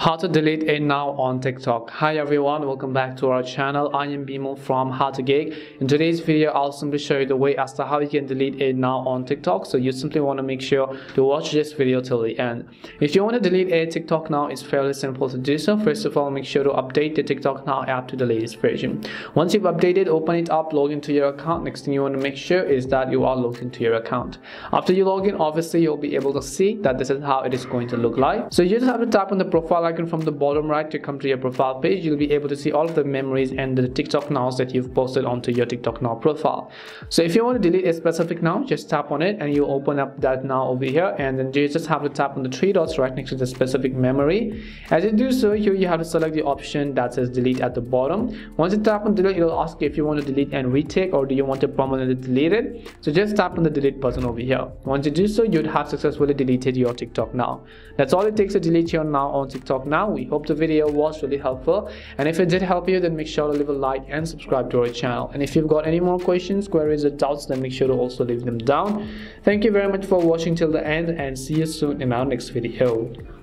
How to delete a now on TikTok. Hi everyone, welcome back to our channel. I am Bimo from How to Geek. In today's video, I'll simply show you the way as to how you can delete a now on TikTok. So you simply want to make sure to watch this video till the end. If you want to delete a TikTok now, it's fairly simple to do so. First of all, make sure to update the TikTok now app to the latest version. Once you've updated, open it up, log into your account. Next thing you want to make sure is that you are logged into your account. After you log in, obviously you'll be able to see that this is how it is going to look like. So you just have to tap on the profile icon from the bottom right to come to your profile page. You'll be able to see all of the memories and the TikTok nows that you've posted onto your TikTok now profile. So if you want to delete a specific now, just tap on it and you open up that now over here, and then you just have to tap on the three dots right next to the specific memory. As you do so, here you have to select the option that says delete at the bottom. Once you tap on delete, it'll ask you if you want to delete and retake or do you want to permanently delete it. So just tap on the delete button over here. Once you do so, you'd have successfully deleted your TikTok now. That's all it takes to delete your now on TikTok now. We hope the video was really helpful, and if it did help you, then make sure to leave a like and subscribe to our channel. And if you've got any more questions, queries or doubts, then make sure to also leave them down. Thank you very much for watching till the end, and see you soon in our next video.